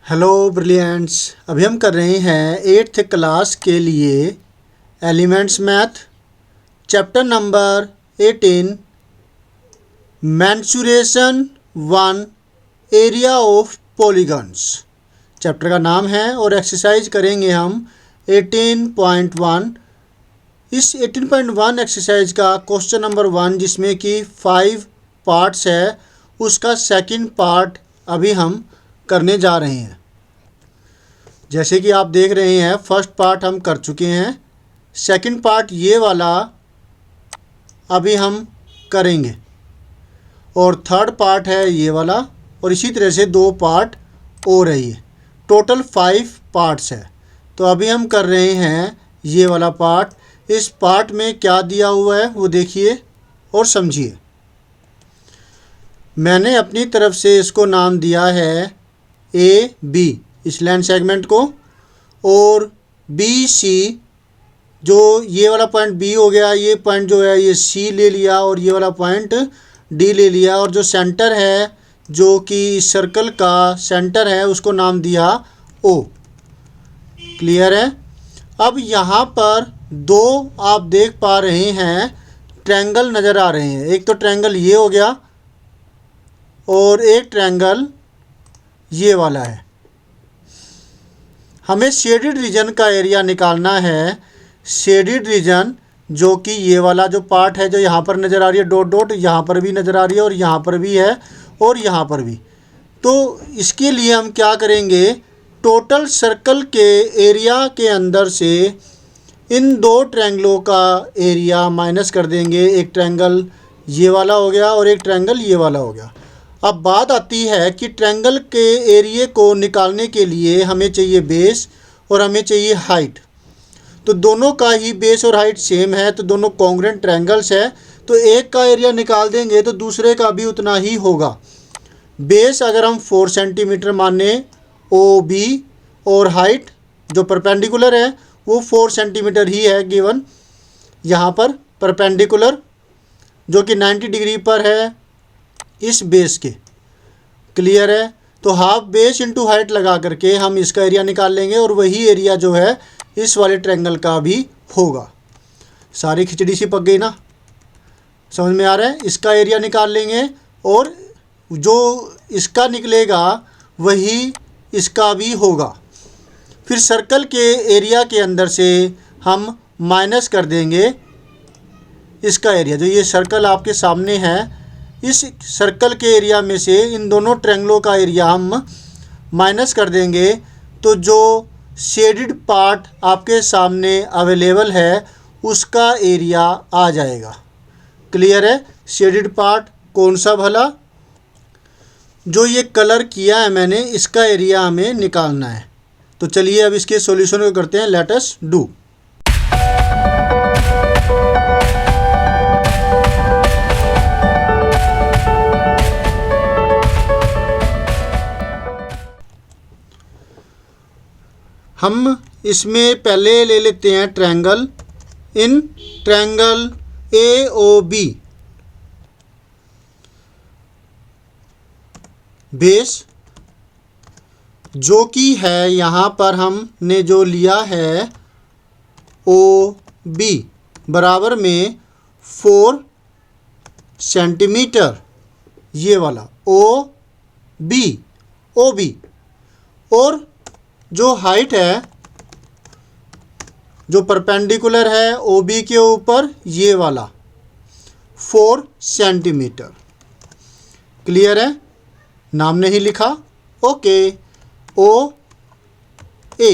Hello brilliants. अभी हम कर रहे हैं 8th क्लास के लिए elements math chapter number 18 mensuration 1 area of polygons. Chapter का नाम है और एक्सरसाइज करेंगे हम 18.1। इस 18.1 एक्सरसाइज का क्वेश्चन नंबर 1 जिसमें कि 5 पार्ट्स है, उसका सेकंड पार्ट अभी हम करने जा रहे हैं। जैसे कि आप देख रहे हैं फर्स्ट पार्ट हम कर चुके हैं, सेकंड पार्ट ये वाला अभी हम करेंगे और थर्ड पार्ट है ये वाला, और इसी तरह से 2 पार्ट और है। ये टोटल 5 पार्ट्स है। तो अभी हम कर रहे हैं ये वाला पार्ट। इस पार्ट में क्या दिया हुआ है वो देखिए और समझिए। मैंने अपनी तरफ से इसको नाम दिया है ए बी, इस लाइन सेगमेंट को, और बी सी, जो ये वाला पॉइंट बी हो गया, ये पॉइंट जो है ये सी ले लिया और ये वाला पॉइंट डी ले लिया, और जो सेंटर है जो कि सर्कल का सेंटर है उसको नाम दिया ओ। क्लियर है। अब यहाँ पर 2 आप देख पा रहे हैं ट्रायंगल नज़र आ रहे हैं। एक तो ट्रायंगल ये हो गया और एक ट्रायंगल ये वाला है। हमें शेडेड रीजन का एरिया निकालना है। शेडेड रीजन जो कि ये वाला जो पार्ट है जो यहाँ पर नज़र आ रही है डॉट डॉट, यहाँ पर भी नज़र आ रही है और यहाँ पर भी है और यहाँ पर भी। तो इसके लिए हम क्या करेंगे, टोटल सर्कल के एरिया के अंदर से इन 2 ट्रायंगलों का एरिया माइनस कर देंगे। एक ट्रायंगल ये वाला हो गया और एक ट्रायंगल ये वाला हो गया। अब बात आती है कि ट्रायंगल के एरिया को निकालने के लिए हमें चाहिए बेस और हमें चाहिए हाइट। तो दोनों का ही बेस और हाइट सेम है, तो दोनों कॉन्ग्रुएंट ट्रायंगल्स है। तो एक का एरिया निकाल देंगे तो दूसरे का भी उतना ही होगा। बेस अगर हम 4 सेंटीमीटर माने ओ बी, और हाइट जो परपेंडिकुलर है वो 4 सेंटीमीटर ही है गिवन यहाँ पर परपेंडिकुलर, जो कि 90 डिग्री पर है इस बेस के। क्लियर है। तो हाफ बेस इंटू हाइट लगा करके हम इसका एरिया निकाल लेंगे और वही एरिया जो है इस वाले ट्रायंगल का भी होगा। सारी खिचड़ी सी पक गई ना, समझ में आ रहा है। इसका एरिया निकाल लेंगे और जो इसका निकलेगा वही इसका भी होगा। फिर सर्कल के एरिया के अंदर से हम माइनस कर देंगे इसका एरिया। जो ये सर्कल आपके सामने है, इस सर्कल के एरिया में से इन दोनों ट्रायंगलों का एरिया हम माइनस कर देंगे। तो जो शेडेड पार्ट आपके सामने अवेलेबल है उसका एरिया आ जाएगा। क्लियर है। शेडेड पार्ट कौन सा भला, जो ये कलर किया है मैंने, इसका एरिया हमें निकालना है। तो चलिए अब इसके सॉल्यूशन को करते हैं। Let us do. हम इसमें पहले ले लेते हैं triangle. In triangle A O B, base जो कि है यहाँ पर हमने जो लिया है ओ बी बराबर में 4 सेंटीमीटर, ये वाला ओ बी, और जो हाइट है जो परपेंडिकुलर है ओ बी के ऊपर, ये वाला 4 सेंटीमीटर। क्लियर है। नाम नहीं लिखा, ओके। ओ ए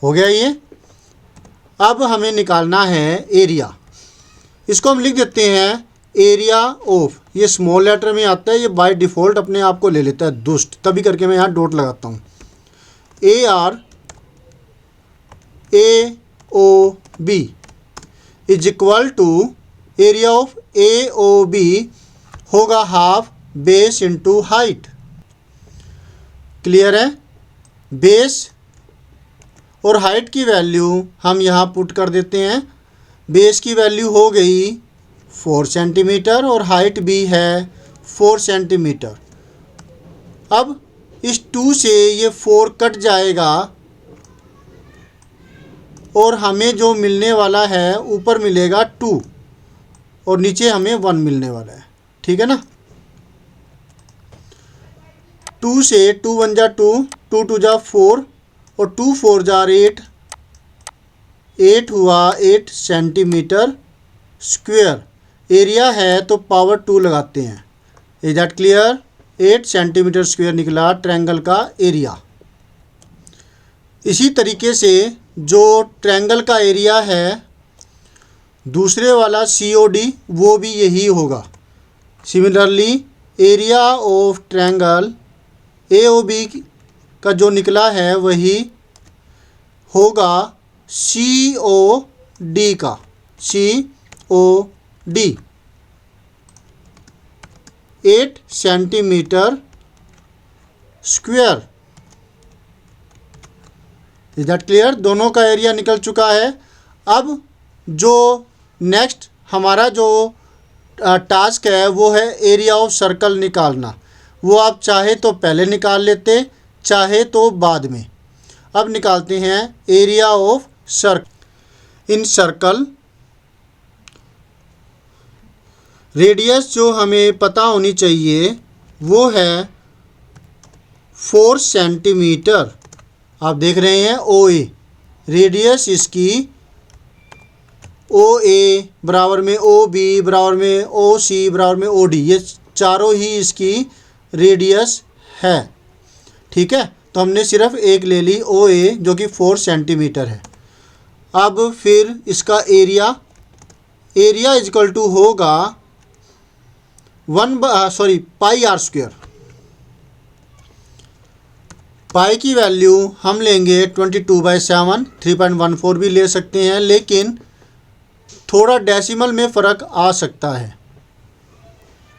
हो गया ये। अब हमें निकालना है एरिया। इसको हम लिख देते हैं एरिया ऑफ, ये स्मॉल लेटर में आता है, ये बाय डिफ़ॉल्ट अपने आप को ले लेता है दुष्ट, तभी करके मैं यहाँ डॉट लगाता हूँ। A R A O B is equal to area of A O B होगा half base into height. Clear है। बेस और हाइट की वैल्यू हम यहाँ पुट कर देते हैं। बेस की वैल्यू हो गई 4 सेंटीमीटर और हाइट भी है 4 सेंटीमीटर। अब इस 2 से ये 4 कट जाएगा और हमें जो मिलने वाला है ऊपर मिलेगा 2 और नीचे हमें 1 मिलने वाला है। ठीक है ना। 2 से 2 1 जा 2, 2 2 जा 4 और 2 4 जा 8, 8 हुआ 8 सेंटीमीटर स्क्वायर। एरिया है तो पावर 2 लगाते हैं। Is that clear. 8 centimetre square निकला ट्रायंगल का एरिया। इसी तरीके से जो ट्रायंगल का एरिया है दूसरे वाला COD वो भी यही होगा। Similarly area of triangle AOB का जो निकला है वही होगा COD का। COD 8 centimetre square. Is that clear. दोनों का एरिया निकल चुका है। अब जो नेक्स्ट हमारा जो टास्क है वो है एरिया ऑफ सर्कल निकालना। वो आप चाहे तो पहले निकाल लेते, चाहे तो बाद में। अब निकालते हैं area of circle. In circle radius जो हमें पता होनी चाहिए वो है 4 सेंटीमीटर। आप देख रहे हैं OA, रेडियस इसकी OA बराबर में OB बराबर में OC बराबर में OD, ये चारों ही इसकी रेडियस है। ठीक है, तो हमने सिर्फ एक ले ली OA जो कि 4 सेंटीमीटर है। अब फिर इसका एरिया इज इक्वल टू होगा पाई आर स्क्वायर। पाई की वैल्यू हम लेंगे 22/7, 3.14 भी ले सकते हैं, लेकिन थोड़ा डेसिमल में फ़र्क आ सकता है।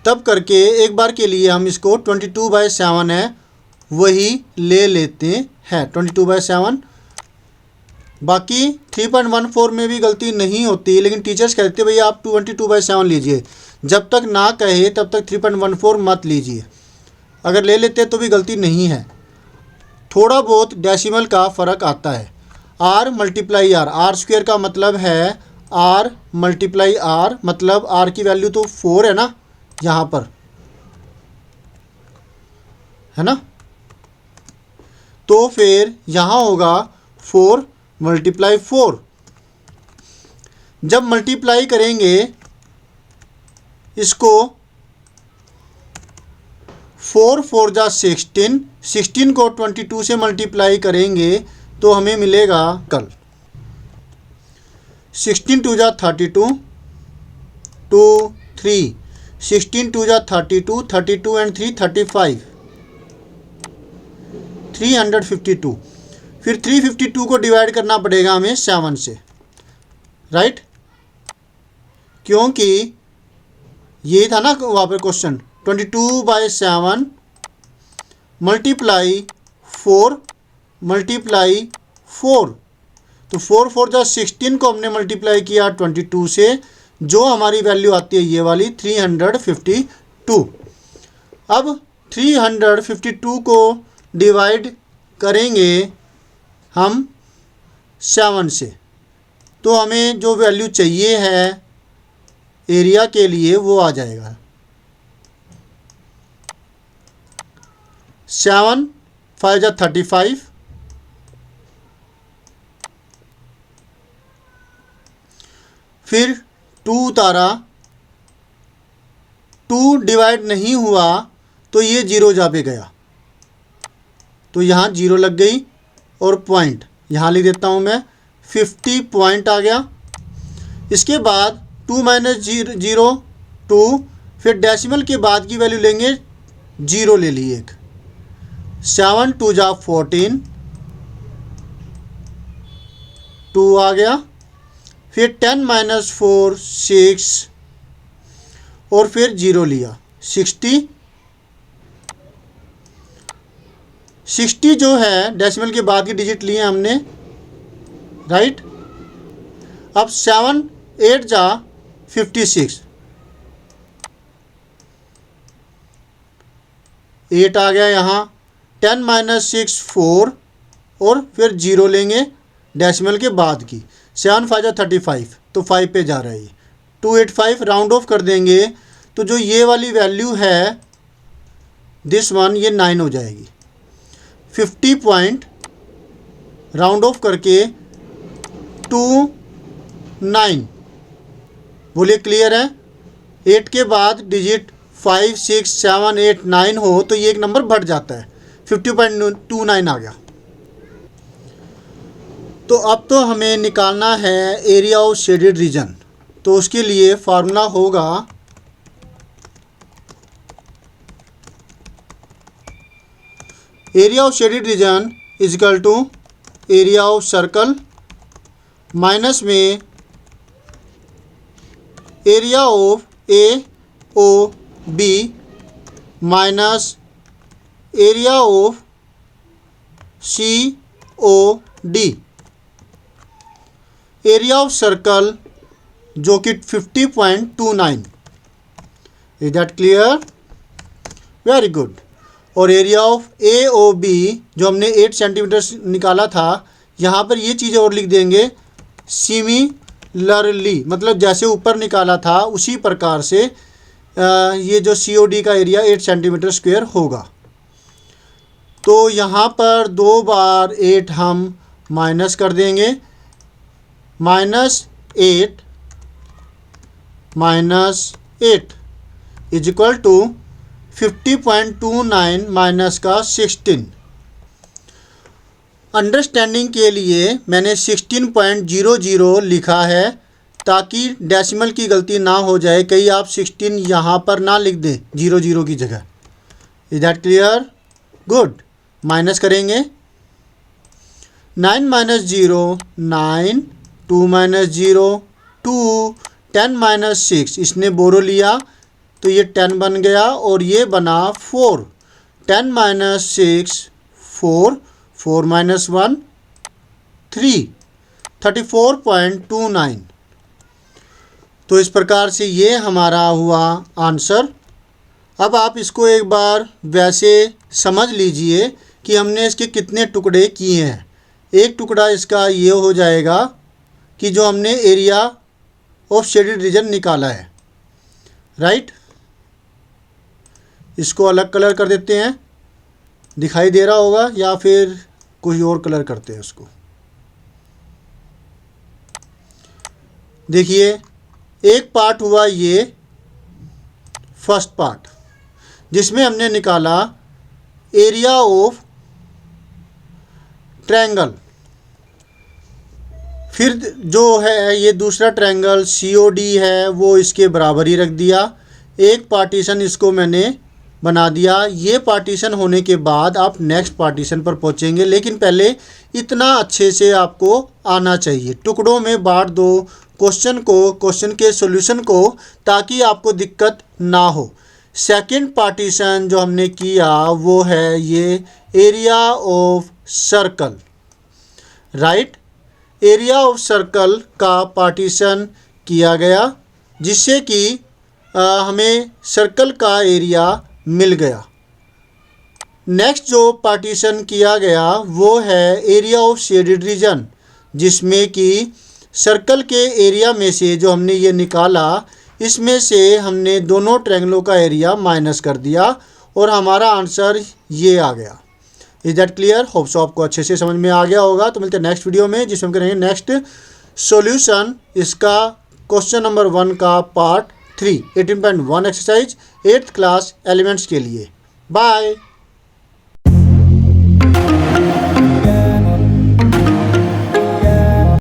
तब करके एक बार के लिए हम इसको 22/7 है वही ले लेते हैं, 22/7। बाकी 3.14 में भी गलती नहीं होती, लेकिन टीचर्स कहते भैया आप 22/7 लीजिए। जब तक ना कहे तब तक 3.14 मत लीजिए। अगर ले लेते तो भी गलती नहीं है, थोड़ा बहुत डेसिमल का फ़र्क आता है। R multiply R, R square का मतलब है R मल्टीप्लाई R, मतलब R की वैल्यू तो 4 है ना यहाँ पर, है ना। तो फिर यहाँ होगा 4 मल्टीप्लाई 4। जब मल्टीप्लाई करेंगे इसको 4 4 जा 16, 16 को 22 से मल्टीप्लाई करेंगे तो हमें मिलेगा कल 16 2 जा 32, 2 3, 16 2 जा 32, 32 एंड 3 35, 352। फिर 352 को डिवाइड करना पड़ेगा हमें 7 से, राइट, क्योंकि ये था ना वहाँ पर क्वेश्चन। 22/7 मल्टीप्लाई 4 मल्टीप्लाई 4, तो 4 4 जा 16 को हमने मल्टीप्लाई किया 22 से, जो हमारी वैल्यू आती है ये वाली 352। अब 352 को डिवाइड करेंगे हम 7 से, तो हमें जो वैल्यू चाहिए है एरिया के लिए वो आ जाएगा 7 5 जा 35, फिर 2 उतारा, 2 डिवाइड नहीं हुआ तो ये 0 जा पे गया, तो यहाँ 0 लग गई और पॉइंट यहाँ लिख देता हूँ मैं, 50 पॉइंट आ गया। इसके बाद 2 माइनस 0 2, फिर डेसिमल के बाद की वैल्यू लेंगे 0 ले ली एक, 7 2 जा 14, 2 आ गया, फिर 10 माइनस 4 6 और फिर 0 लिया 60। 60 जो है डेसिमल के बाद की डिजिट लिए हमने, राइट। अब 7 8 जा 56, 8 आ गया यहाँ, 10 माइनस 6 4 और फिर 0 लेंगे डेसिमल के बाद की, 7 5 35 तो 5 पे जा रहा है ये, 285 राउंड ऑफ कर देंगे तो जो ये वाली वैल्यू है दिस वन ये 9 हो जाएगी। 50 पॉइंट राउंड ऑफ करके 29, बोलिए क्लियर है। 8 के बाद डिजिट 5 6 7 8 9 हो तो ये एक नंबर बढ़ जाता है, 50.29 आ गया। तो अब तो हमें निकालना है एरिया ऑफ शेडेड रीजन, तो उसके लिए फार्मूला होगा area of shaded region is equal to area of circle minus में area of A O B minus area of C O D. Area of circle जो कि 50.29, is that clear? Very good. और area of A O B जो हमने 8 centimetre निकाला था, यहाँ पर ये चीज़ें और लिख देंगे सिमिलरली, मतलब जैसे ऊपर निकाला था उसी प्रकार से ये जो सी ओ डी का एरिया 8 सेंटीमीटर स्क्वायर होगा। तो यहाँ पर 2 बार 8 हम माइनस कर देंगे, -8 -8 इज इक्वल टू 50.29 माइनस का 16। अंडरस्टैंडिंग के लिए मैंने 16.00 लिखा है ताकि डेसिमल की गलती ना हो जाए, कहीं आप 16 यहाँ पर ना लिख दें 00 की जगह। Is that clear? Good. Minus करेंगे, 9 माइनस 0 9, 2 माइनस 0 2, 10 माइनस 6 इसने बोरो लिया तो ये 10 बन गया और ये बना 4, 10 माइनस 6 4, 4 माइनस 1 3, 34.29। तो इस प्रकार से ये हमारा हुआ आंसर। अब आप इसको एक बार वैसे समझ लीजिए कि हमने इसके कितने टुकड़े किए हैं। एक टुकड़ा इसका ये हो जाएगा कि जो हमने एरिया ऑफ शेडेड रीजन निकाला है, राइट। इसको अलग कलर कर देते हैं, दिखाई दे रहा होगा, या फिर कोई और कलर करते हैं उसको। देखिए एक पार्ट हुआ ये फर्स्ट पार्ट जिसमें हमने निकाला एरिया ऑफ ट्रायंगल, फिर जो है ये दूसरा ट्रायंगल COD है वो इसके बराबर ही रख दिया। एक पार्टीशन इसको मैंने बना दिया। ये पार्टीशन होने के बाद आप नेक्स्ट पार्टीशन पर पहुंचेंगे, लेकिन पहले इतना अच्छे से आपको आना चाहिए। टुकड़ों में बांट दो क्वेश्चन के सॉल्यूशन को, ताकि आपको दिक्कत ना हो। सेकंड पार्टीशन जो हमने किया वो है ये area of circle, right. Area of circle का पार्टीशन किया गया जिससे कि हमें सर्कल का एरिया मिल गया। नेक्स्ट जो पार्टीशन किया गया वो है एरिया ऑफ शेडेड रीजन, जिसमें कि सर्कल के एरिया में से जो हमने ये निकाला इसमें से हमने दोनों ट्रायंगलों का एरिया माइनस कर दिया और हमारा आंसर ये आ गया। Is that clear? Hope so आपको अच्छे से समझ में आ गया होगा। तो मिलते हैं नेक्स्ट वीडियो में जिसमें हम करेंगे नेक्स्ट सॉल्यूशन इसका क्वेश्चन नंबर 1 का part 3 18.1 exercise 8th class elements के लिए। बाय।